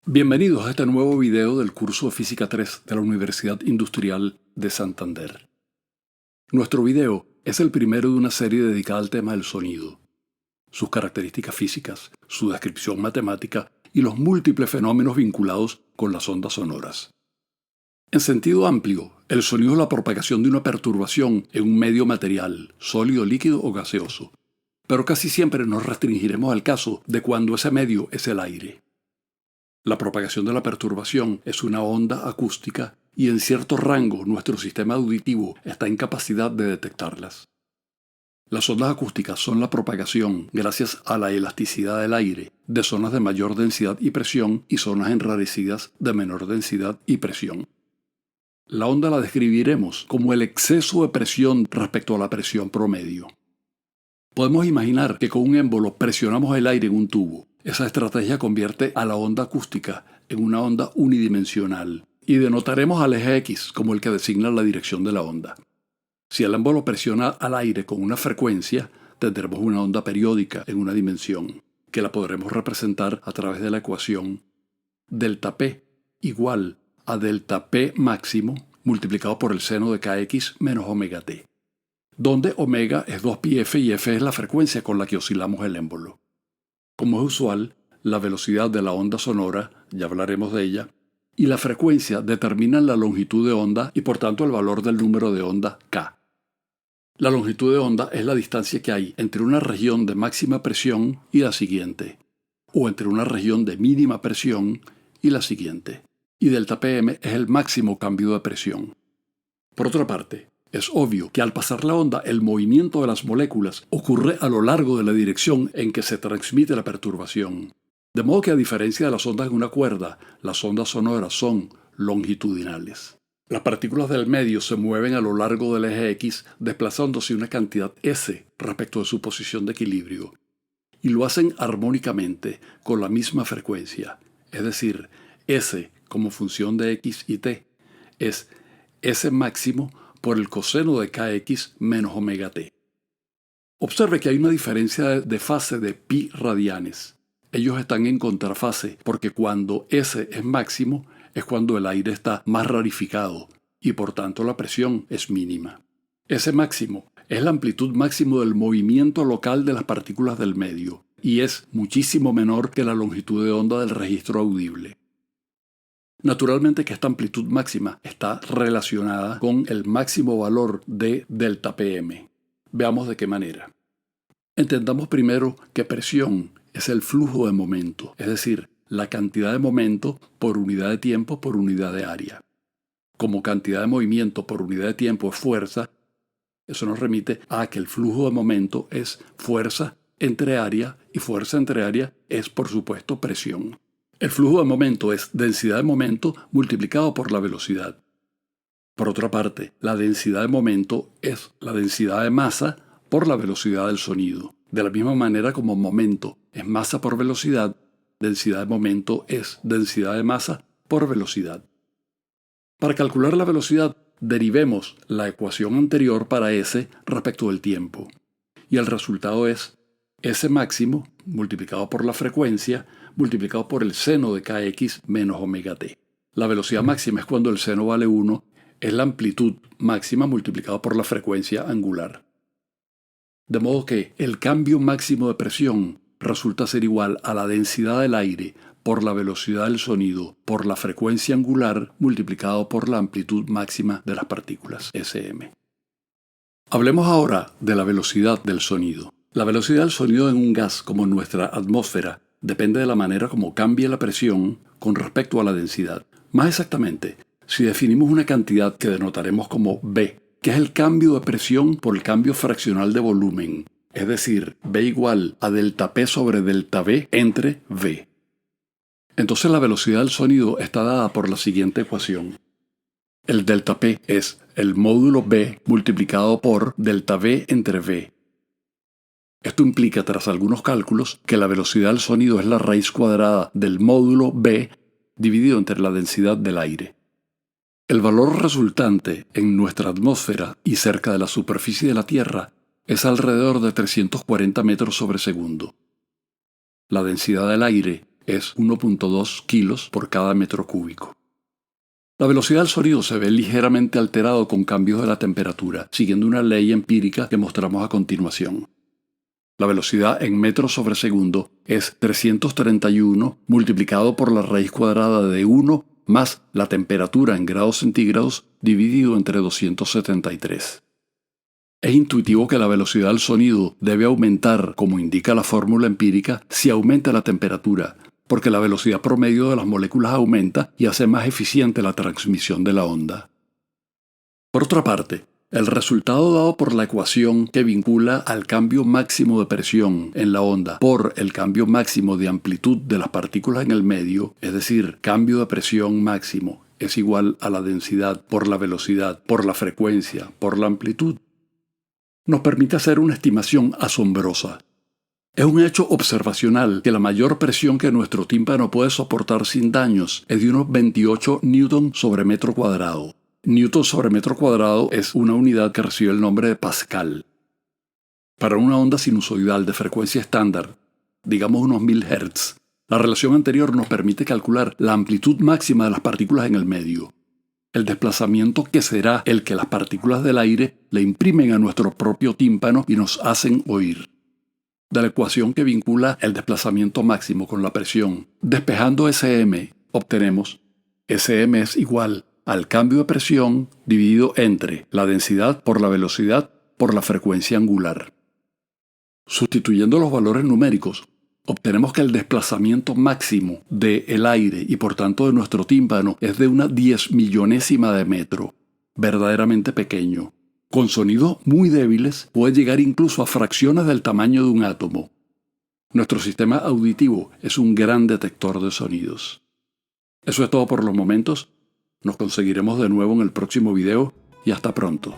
Bienvenidos a este nuevo video del curso de Física 3 de la Universidad Industrial de Santander. Nuestro video es el primero de una serie dedicada al tema del sonido, sus características físicas, su descripción matemática y los múltiples fenómenos vinculados con las ondas sonoras. En sentido amplio, el sonido es la propagación de una perturbación en un medio material, sólido, líquido o gaseoso, pero casi siempre nos restringiremos al caso de cuando ese medio es el aire. La propagación de la perturbación es una onda acústica y en cierto rango nuestro sistema auditivo está en capacidad de detectarlas. Las ondas acústicas son la propagación, gracias a la elasticidad del aire, de zonas de mayor densidad y presión y zonas enrarecidas de menor densidad y presión. La onda la describiremos como el exceso de presión respecto a la presión promedio. Podemos imaginar que con un émbolo presionamos el aire en un tubo. Esa estrategia convierte a la onda acústica en una onda unidimensional y denotaremos al eje X como el que designa la dirección de la onda. Si el émbolo presiona al aire con una frecuencia, tendremos una onda periódica en una dimensión, que la podremos representar a través de la ecuación delta P igual a delta P máximo multiplicado por el seno de kx menos omega t, donde omega es 2πf y f es la frecuencia con la que oscilamos el émbolo. Como es usual, la velocidad de la onda sonora, ya hablaremos de ella, y la frecuencia determinan la longitud de onda y por tanto el valor del número de onda K. La longitud de onda es la distancia que hay entre una región de máxima presión y la siguiente, o entre una región de mínima presión y la siguiente, y delta Pm es el máximo cambio de presión. Por otra parte, es obvio que al pasar la onda, el movimiento de las moléculas ocurre a lo largo de la dirección en que se transmite la perturbación. De modo que a diferencia de las ondas en una cuerda, las ondas sonoras son longitudinales. Las partículas del medio se mueven a lo largo del eje X desplazándose una cantidad S respecto de su posición de equilibrio. Y lo hacen armónicamente, con la misma frecuencia. Es decir, S como función de X y T es S máximo por el coseno de kx menos omega t. Observe que hay una diferencia de fase de pi radianes. Ellos están en contrafase porque cuando S es máximo es cuando el aire está más rarificado y por tanto la presión es mínima. S máximo es la amplitud máximo del movimiento local de las partículas del medio y es muchísimo menor que la longitud de onda del registro audible. Naturalmente que esta amplitud máxima está relacionada con el máximo valor de delta Pm. Veamos de qué manera. Entendamos primero que presión es el flujo de momento, es decir, la cantidad de momento por unidad de tiempo por unidad de área. Como cantidad de movimiento por unidad de tiempo es fuerza, eso nos remite a que el flujo de momento es fuerza entre área y fuerza entre área es, por supuesto, presión. El flujo de momento es densidad de momento multiplicado por la velocidad. Por otra parte, la densidad de momento es la densidad de masa por la velocidad del sonido. De la misma manera como momento es masa por velocidad, densidad de momento es densidad de masa por velocidad. Para calcular la velocidad, derivemos la ecuación anterior para S respecto del tiempo. Y el resultado es S máximo multiplicado por la frecuencia multiplicado por el seno de kx menos omega t. La velocidad máxima es cuando el seno vale 1, es la amplitud máxima multiplicado por la frecuencia angular. De modo que el cambio máximo de presión resulta ser igual a la densidad del aire por la velocidad del sonido por la frecuencia angular multiplicado por la amplitud máxima de las partículas, Sm. Hablemos ahora de la velocidad del sonido. La velocidad del sonido en un gas como en nuestra atmósfera depende de la manera como cambie la presión con respecto a la densidad. Más exactamente, si definimos una cantidad que denotaremos como B, que es el cambio de presión por el cambio fraccional de volumen, es decir, B igual a delta P sobre delta V entre V. Entonces la velocidad del sonido está dada por la siguiente ecuación. El delta P es el módulo B multiplicado por delta V entre V. Esto implica, tras algunos cálculos, que la velocidad del sonido es la raíz cuadrada del módulo B dividido entre la densidad del aire. El valor resultante en nuestra atmósfera y cerca de la superficie de la Tierra es alrededor de 340 metros sobre segundo. La densidad del aire es 1.2 kilos por cada metro cúbico. La velocidad del sonido se ve ligeramente alterado con cambios de la temperatura, siguiendo una ley empírica que mostramos a continuación. La velocidad en metros sobre segundo es 331 multiplicado por la raíz cuadrada de 1 más la temperatura en grados centígrados dividido entre 273. Es intuitivo que la velocidad del sonido debe aumentar, como indica la fórmula empírica, si aumenta la temperatura, porque la velocidad promedio de las moléculas aumenta y hace más eficiente la transmisión de la onda. Por otra parte, el resultado dado por la ecuación que vincula al cambio máximo de presión en la onda por el cambio máximo de amplitud de las partículas en el medio, es decir, cambio de presión máximo, es igual a la densidad por la velocidad, por la frecuencia, por la amplitud, nos permite hacer una estimación asombrosa. Es un hecho observacional que la mayor presión que nuestro tímpano puede soportar sin daños es de unos 28 newton sobre metro cuadrado. Newton sobre metro cuadrado es una unidad que recibe el nombre de Pascal. Para una onda sinusoidal de frecuencia estándar, digamos unos 1000 Hz, la relación anterior nos permite calcular la amplitud máxima de las partículas en el medio. El desplazamiento que será el que las partículas del aire le imprimen a nuestro propio tímpano y nos hacen oír. De la ecuación que vincula el desplazamiento máximo con la presión, despejando Sm, obtenemos Sm es igual al cambio de presión dividido entre la densidad por la velocidad por la frecuencia angular. Sustituyendo los valores numéricos, obtenemos que el desplazamiento máximo del aire y por tanto de nuestro tímpano es de una 10.000.000ª de metro, verdaderamente pequeño. Con sonidos muy débiles puede llegar incluso a fracciones del tamaño de un átomo. Nuestro sistema auditivo es un gran detector de sonidos. Eso es todo por los momentos. Nos conseguiremos de nuevo en el próximo video y hasta pronto.